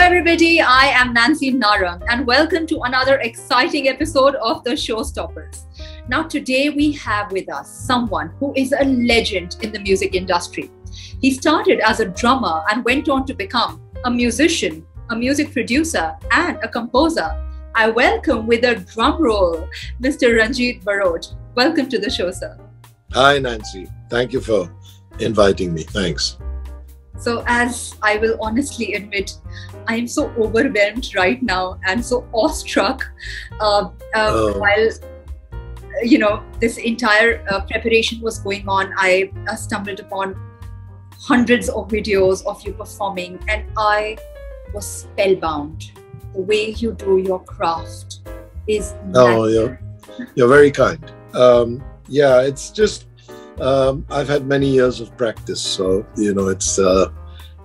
everybody, I am Nancy Narang and welcome to another exciting episode of the Showstoppers. Now today we have with us someone who is a legend in the music industry. He started as a drummer and went on to become a musician, a music producer and a composer. I welcome with a drum roll, Mr. Ranjit Barot. Welcome to the show, sir. Hi, Nancy. Thank you for inviting me. Thanks. So as I will honestly admit, I am so overwhelmed right now and so awestruck while, this entire preparation was going on. I stumbled upon hundreds of videos of you performing and I was spellbound. The way you do your craft is magic. You're very kind. It's just I've had many years of practice, so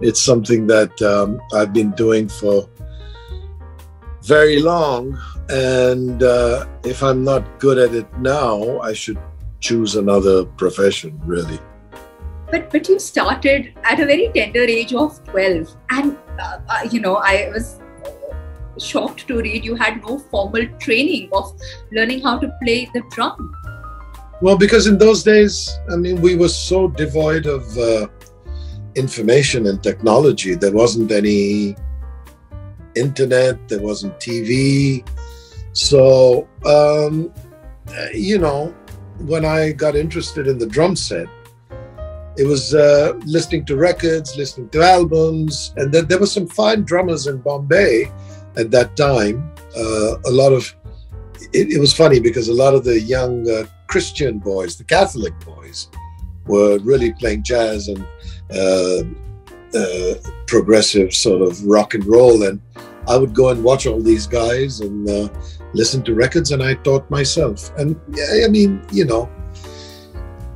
it's something that I've been doing for very long, and if I'm not good at it now, I should choose another profession, really. But you started at a very tender age of 12, and I was shocked to read you had no formal training of learning how to play the drum. Well, because in those days, we were so devoid of information and technology. There wasn't any internet, there wasn't TV. So, when I got interested in the drum set, it was listening to records, listening to albums, and then there were some fine drummers in Bombay at that time. It was funny because a lot of the young Christian boys, the Catholic boys, were really playing jazz and progressive sort of rock and roll. And I would go and watch all these guys and listen to records, and I taught myself. And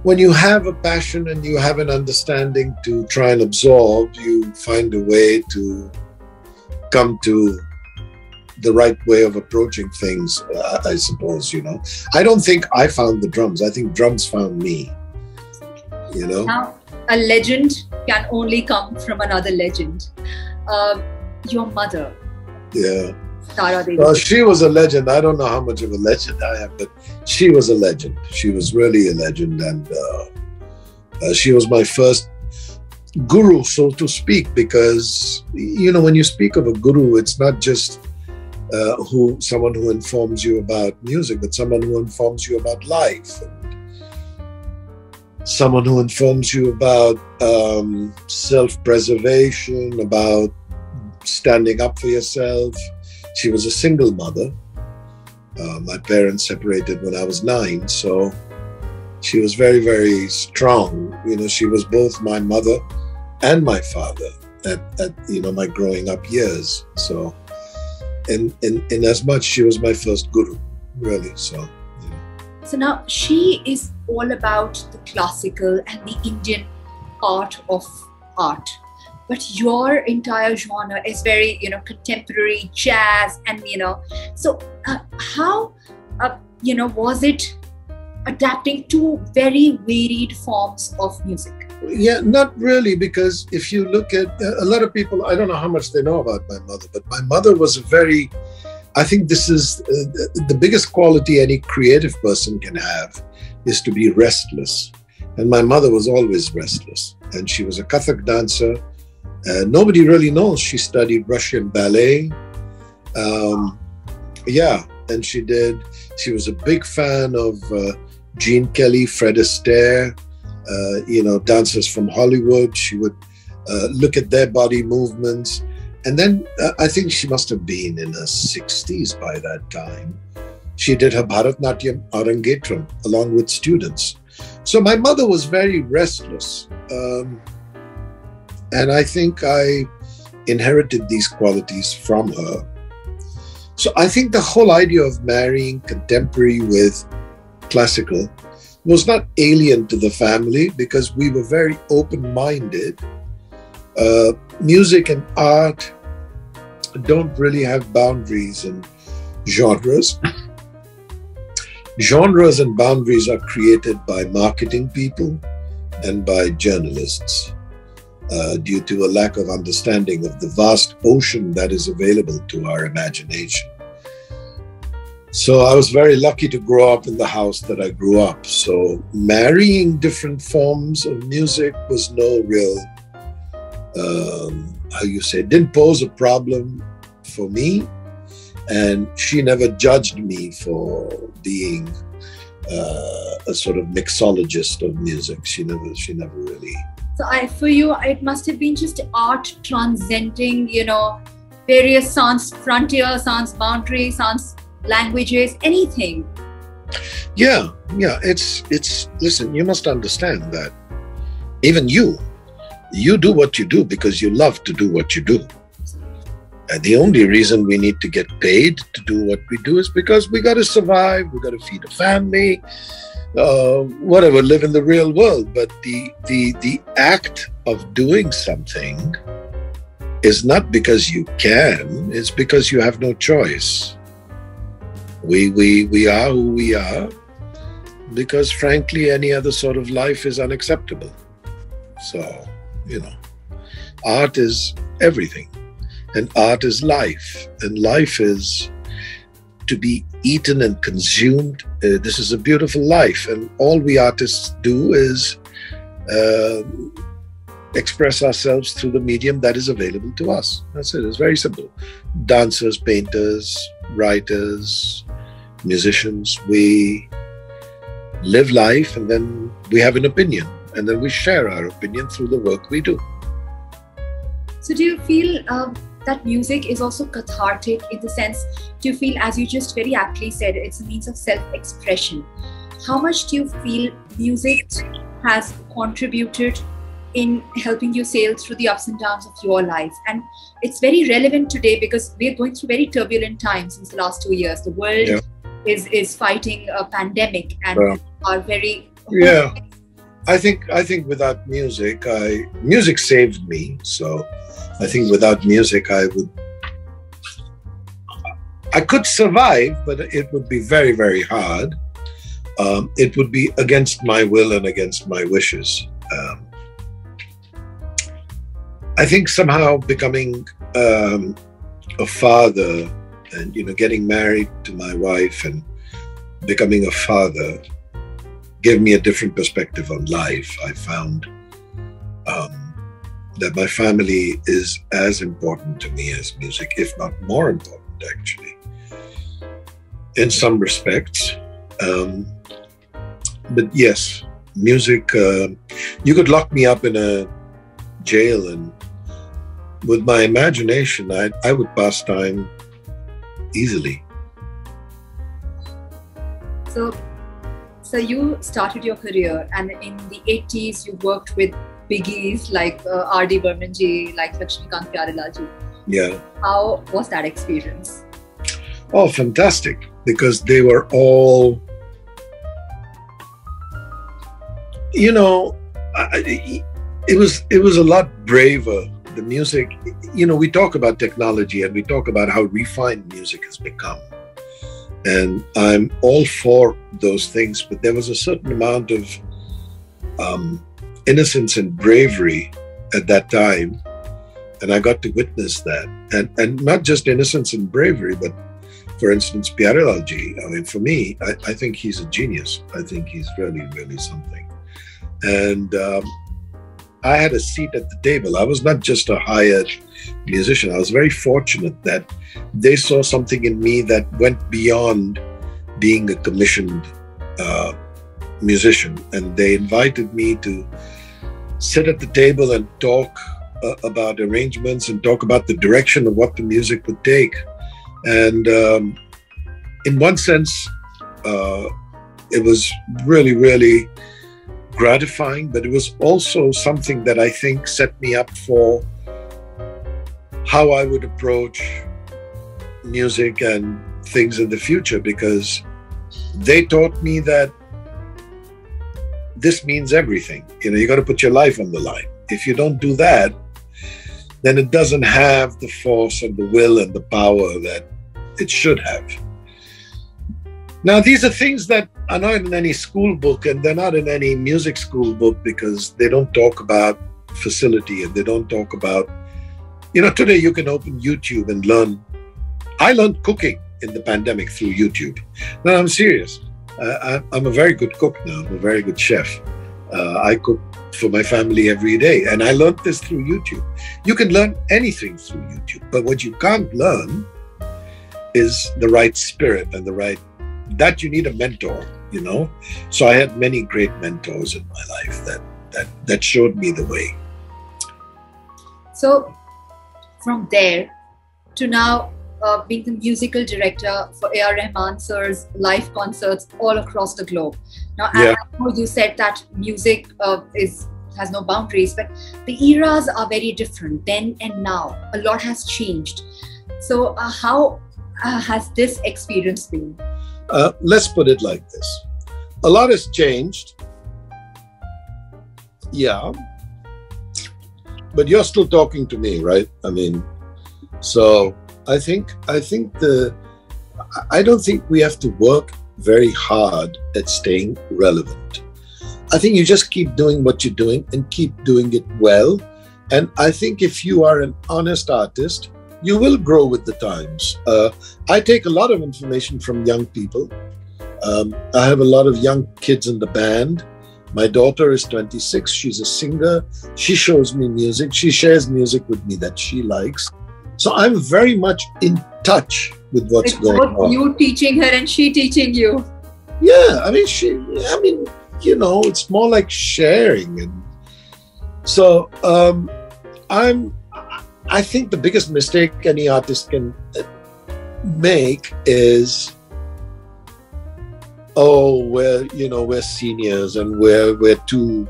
when you have a passion and you have an understanding to try and absorb, you find a way to come to the right way of approaching things, I suppose, I don't think I found the drums. I think drums found me, Now, a legend can only come from another legend. Your mother. Yeah. Sitara Devi. Well, she was a legend. I don't know how much of a legend I am, but she was a legend. She was really a legend. And she was my first guru, so to speak, because, when you speak of a guru, it's not just someone who informs you about music, but someone who informs you about life, and someone who informs you about self-preservation, about standing up for yourself. She was a single mother. My parents separated when I was 9, so she was very, very strong. She was both my mother and my father at my growing up years. So in as much, she was my first guru, really. So now she is all about the classical and the Indian art of art, but your entire genre is very contemporary jazz, and so how was it adapting to very varied forms of music? Yeah, not really, because if you look at a lot of people, I don't know how much they know about my mother, but my mother was I think this is the biggest quality any creative person can have, is to be restless. And my mother was always restless. And she was a Kathak dancer. Nobody really knows she studied Russian ballet. And she was a big fan of Gene Kelly, Fred Astaire, dancers from Hollywood. She would look at their body movements. And then I think she must have been in her 60s by that time. She did her Bharatnatyam Arangetram along with students. So my mother was very restless. And I think I inherited these qualities from her. So I think the whole idea of marrying contemporary with classical was not alien to the family, because we were very open-minded. Music and art don't really have boundaries and genres. Genres and boundaries are created by marketing people and by journalists. due to a lack of understanding of the vast ocean that is available to our imagination. So I was very lucky to grow up in the house that I grew up. So marrying different forms of music was no real, didn't pose a problem for me. And she never judged me for being a sort of mixologist of music. She never really. So for you, it must have been just art transcending, various sounds, frontier sounds, boundaries, sounds, languages, anything. Yeah. It's listen, you must understand that even you do what you do because you love to do what you do. And the only reason we need to get paid to do what we do is because we got to survive, we got to feed a family, whatever, live in the real world. But the act of doing something is not because you can, it's because you have no choice. We are who we are because, frankly, any other sort of life is unacceptable. So, art is everything. And art is life. And life is to be eaten and consumed. This is a beautiful life. And all we artists do is express ourselves through the medium that is available to us. That's it. It's very simple. Dancers, painters, writers, musicians, we live life and then we have an opinion. And then we share our opinion through the work we do. So do you feel that music is also cathartic in the sense, do you feel, as you just very aptly said, it's a means of self-expression? How much do you feel music has contributed in helping you sail through the ups and downs of your life? And it's very relevant today because we're going through very turbulent times since the last 2 years. The world is fighting a pandemic and are very... Yeah. I think without music, music saved me. So I think without music, I could survive, but it would be very, very hard. It would be against my will and against my wishes. I think somehow becoming a father and, getting married to my wife and becoming a father gave me a different perspective on life. I found that my family is as important to me as music, if not more important, actually, in some respects. But yes, music, you could lock me up in a jail and with my imagination, I would pass time easily. So you started your career, and in the 80s you worked with biggies like R.D. Burman ji, like Lakshmikant Pyarelal ji. Yeah. How was that experience? Oh, fantastic! Because they were all, it was a lot braver. The music, we talk about technology and we talk about how refined music has become. And I'm all for those things, but there was a certain amount of innocence and bravery at that time. And I got to witness that. And not just innocence and bravery, but for instance, Pyarelal ji. I mean, for me, I think he's a genius. I think he's really, really something. And I had a seat at the table. I was not just a hired musician. I was very fortunate that they saw something in me that went beyond being a commissioned musician. And they invited me to sit at the table and talk about arrangements and talk about the direction of what the music would take. And in one sense, it was really, really gratifying, but it was also something that I think set me up for how I would approach music and things in the future, because they taught me that this means everything. You got to put your life on the line. If you don't do that, then it doesn't have the force and the will and the power that it should have. Now, these are things that are not in any school book, and they're not in any music school book because they don't talk about facility, and they don't talk about, today you can open YouTube and learn. I learned cooking in the pandemic through YouTube. No, I'm serious. I'm a very good cook now. I'm a very good chef. I cook for my family every day, and I learned this through YouTube. You can learn anything through YouTube, but what you can't learn is the right spirit and that you need a mentor, So I had many great mentors in my life that showed me the way. So from there to now being the musical director for A.R. Rahman sir's live concerts all across the globe. Now, I know you said that music has no boundaries, but the eras are very different then and now. A lot has changed. So how has this experience been? Let's put it like this. A lot has changed. Yeah. But you're still talking to me, right? So I don't think we have to work very hard at staying relevant. I think you just keep doing what you're doing and keep doing it well. And I think if you are an honest artist, you will grow with the times. I take a lot of information from young people. I have a lot of young kids in the band. My daughter is 26. She's a singer. She shows me music. She shares music with me that she likes. So I'm very much in touch with what's going on. You teaching her and she teaching you. Yeah, it's more like sharing. And so I think the biggest mistake any artist can make is, we're seniors and we're too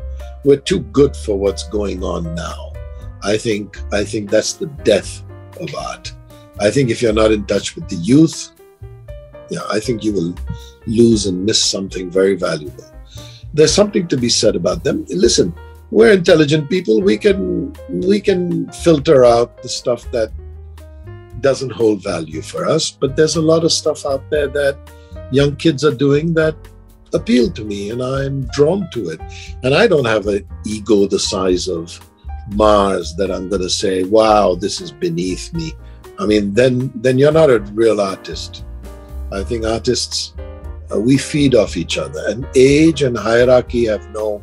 good for what's going on now. I think that's the death of art. I think if you're not in touch with the youth, I think you will lose and miss something very valuable. There's something to be said about them. Listen, we're intelligent people. We can filter out the stuff that doesn't hold value for us, but there's a lot of stuff out there that young kids are doing that appeal to me, and I'm drawn to it. And I don't have an ego the size of Mars that I'm going to say, wow, this is beneath me. Then you're not a real artist. I think artists, we feed off each other, and age and hierarchy have no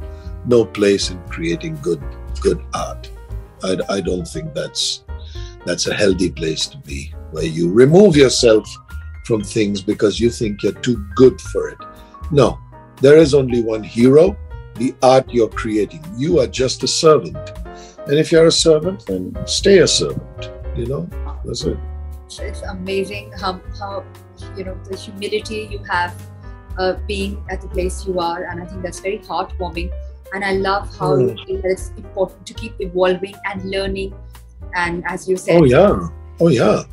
place in creating good art. I don't think that's a healthy place to be, where you remove yourself from things because you think you're too good for it. No, there is only one hero, the art you're creating. You are just a servant. And if you're a servant, then stay a servant. That's it. It's amazing how the humility you have being at the place you are, and I think that's very heartwarming. And I love how you feel that it's important to keep evolving and learning. And as you said, oh yeah,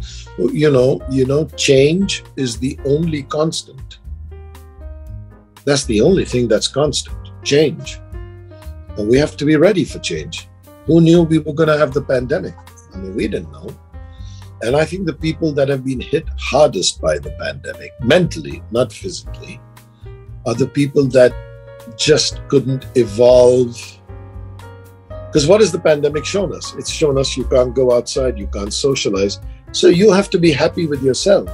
change is the only constant. That's the only thing that's constant, change. And we have to be ready for change. Who knew we were going to have the pandemic? We didn't know. And I think the people that have been hit hardest by the pandemic, mentally, not physically, are the people that just couldn't evolve. Because what has the pandemic shown us? It's shown us you can't go outside, you can't socialize. So you have to be happy with yourself.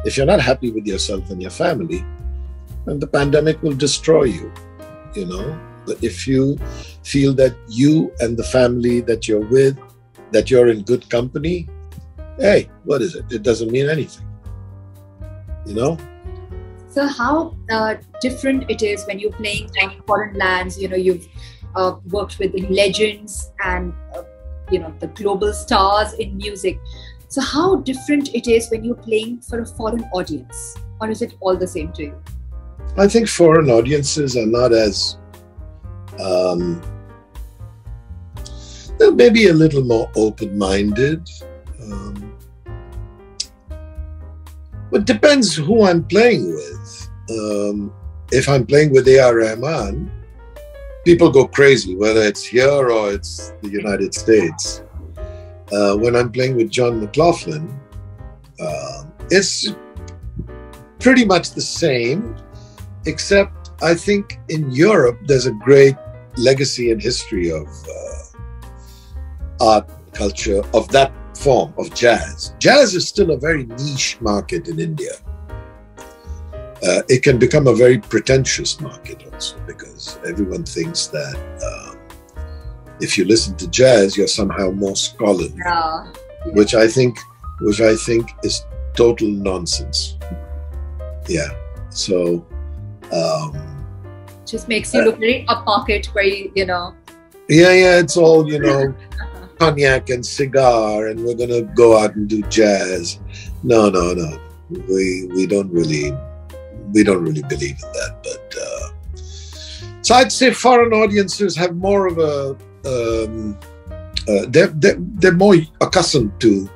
If you're not happy with yourself and your family, then the pandemic will destroy you, But if you feel that you and the family that you're with, that you're in good company, hey, what is it? It doesn't mean anything, So how different it is when you're playing on foreign lands. You've worked with the legends and the global stars in music. So how different it is when you're playing for a foreign audience, or is it all the same to you? I think foreign audiences are not as they're maybe a little more open-minded. It depends who I'm playing with. If I'm playing with A.R. Rahman, people go crazy, whether it's here or it's the United States. When I'm playing with John McLaughlin, it's pretty much the same, except I think in Europe there's a great legacy and history of art culture of that form of jazz. Jazz is still a very niche market in India. It can become a very pretentious market also, because everyone thinks that if you listen to jazz, you're somehow more scholarly, which I think is total nonsense. Yeah. So just makes you look very upmarket, very, Yeah, it's all, cognac and cigar, and we're gonna go out and do jazz. No. We don't really believe in that. But so I'd say foreign audiences have more of a they're more accustomed to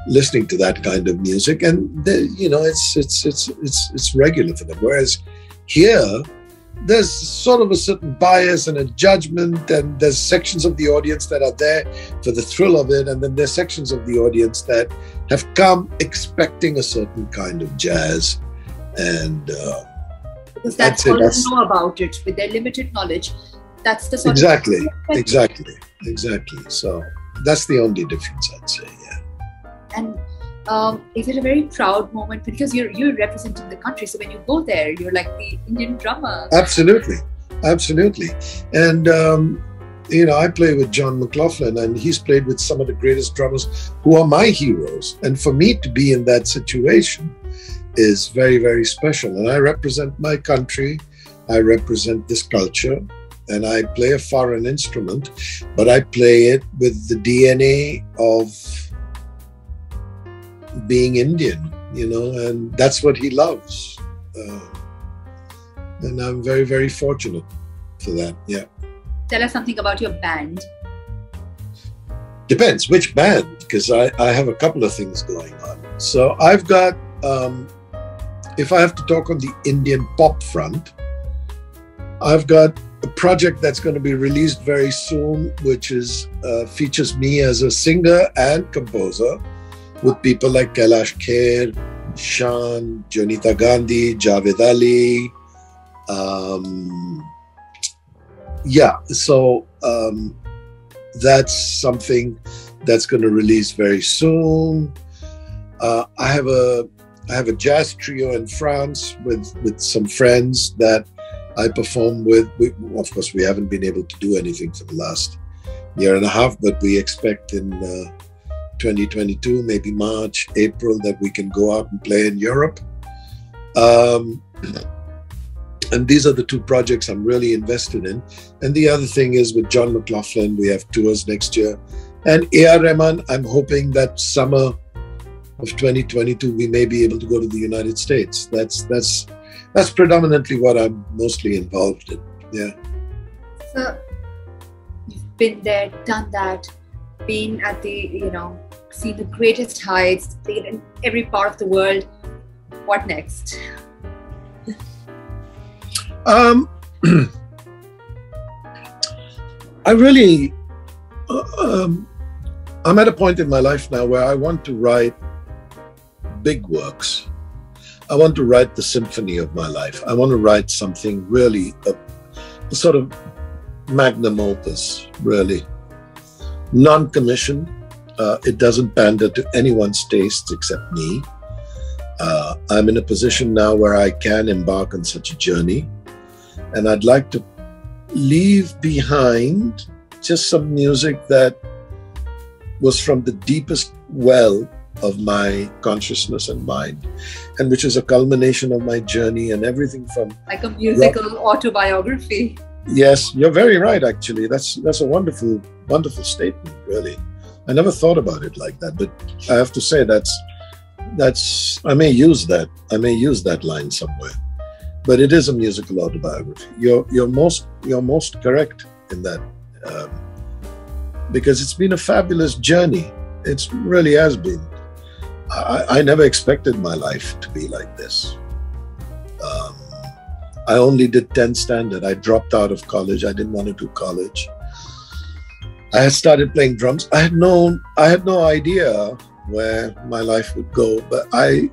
listening to that kind of music, and it's regular for them. Whereas here, there's sort of a certain bias and a judgment, and there's sections of the audience that are there for the thrill of it, and then there's sections of the audience that have come expecting a certain kind of jazz, and because that's all they know about it with their limited knowledge. That's the sort exactly. So that's the only difference, I'd say. Yeah. And is it a very proud moment, because you're representing the country? So when you go there, you're like the Indian drummer. Absolutely. And I play with John McLaughlin, and he's played with some of the greatest drummers who are my heroes. And for me to be in that situation is very, very special. And I represent my country. I represent this culture. And I play a foreign instrument, but I play it with the DNA of being Indian, and that's what he loves. And I'm very, very fortunate for that. Yeah. Tell us something about your band. Depends which band, because I have a couple of things going on. So I've got, if I have to talk on the Indian pop front, I've got a project that's going to be released very soon, which is features me as a singer and composer, with people like Kailash Kher, Shan, Jonita Gandhi, Javed Ali. So that's something that's going to release very soon. I have a jazz trio in France with some friends that I perform with. Of course, we haven't been able to do anything for the last year and a half, but we expect in 2022, maybe March, April, that we can go out and play in Europe. And these are the two projects I'm really invested in. And the other thing is with John McLaughlin, we have tours next year. And A.R. Rahman, I'm hoping that summer of 2022, we may be able to go to the United States. That's predominantly what I'm mostly involved in. Yeah. So you've been there, done that, been at the, seen the greatest heights, played in every part of the world. What next? I really, I'm at a point in my life now where I want to write big works. I want to write the symphony of my life. I want to write something really, a sort of magnum opus, really. Non-commissioned. It doesn't pander to anyone's tastes except me. I'm in a position now where I can embark on such a journey. And I'd like to leave behind just some music that was from the deepest well of my consciousness and mind, and which is a culmination of my journey and everything from... Like a musical autobiography. Yes, you're very right, actually. That's a wonderful, wonderful statement, really. I never thought about it like that, but I have to say that's I may use that line somewhere. But it is a musical autobiography. You're most correct in that, because it's been a fabulous journey. It really has been. I never expected my life to be like this. I only did 10 standard. I dropped out of college. I didn't want to do college. I had started playing drums. I had no idea where my life would go, but I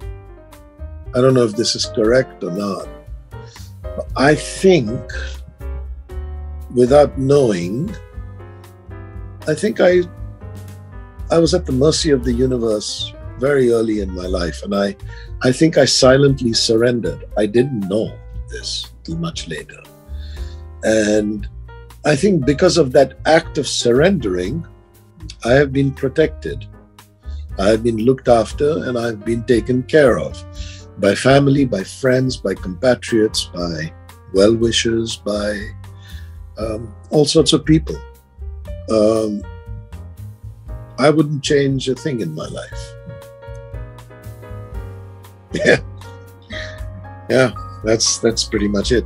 don't know if this is correct or not. But I think, without knowing, I think I I was at the mercy of the universe very early in my life. And I think I silently surrendered. I didn't know this till much later. And I think because of that act of surrendering, I have been protected. I have been looked after, and I've been taken care of by family, by friends, by compatriots, by well-wishers, by all sorts of people. I wouldn't change a thing in my life. Yeah, that's pretty much it.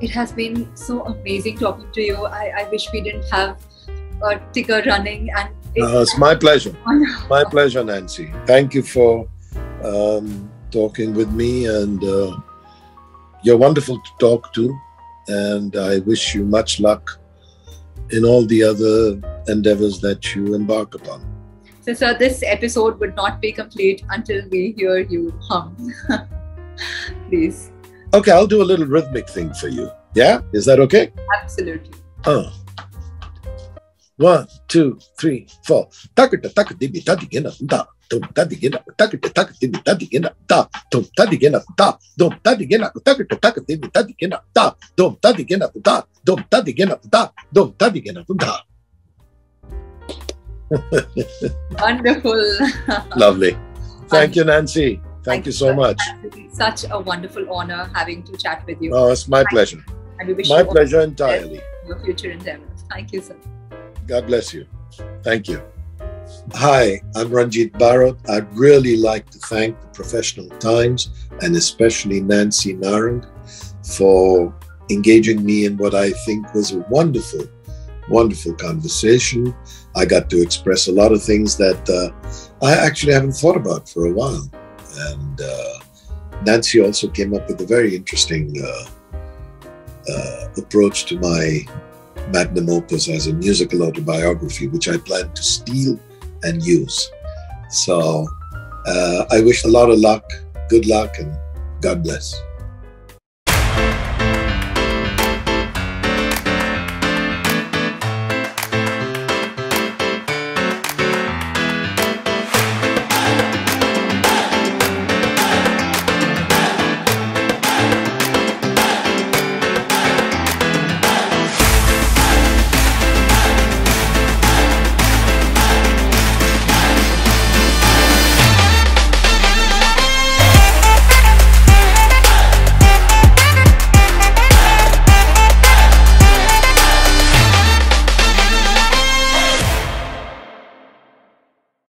It has been so amazing talking to you. I wish we didn't have a ticker running. And it's my pleasure. My pleasure, Nancy. Thank you for talking with me, and you're wonderful to talk to, and I wish you much luck in all the other endeavors that you embark upon. So, sir, this episode would not be complete until we hear you hum. Please. Okay, I'll do a little rhythmic thing for you. Yeah? Is that okay? Absolutely. 1, 2, 3, 4. Takata takadimi tadigena da. Dum tadigena takata takadimi tadigena da. Dum tadigena da. Dum tadigena takata takadimi tadigena da. Dum tadigena da. Dum tadigena da. Dum tadigena da. Wonderful. Lovely. Thank you, Nancy. Thank you so much. It's such a wonderful honor having to chat with you. Oh, it's my pleasure. And we wish my you pleasure entirely. Your future endeavors. Thank you, sir. God bless you. Thank you. Hi, I'm Ranjit Barot. I'd really like to thank the Professional Times and especially Nancy Narang for engaging me in what I think was a wonderful, wonderful conversation. I got to express a lot of things that I actually haven't thought about for a while. And Nancy also came up with a very interesting approach to my magnum opus as a musical autobiography, which I plan to steal and use. So I wish a lot of luck, good luck, and God bless.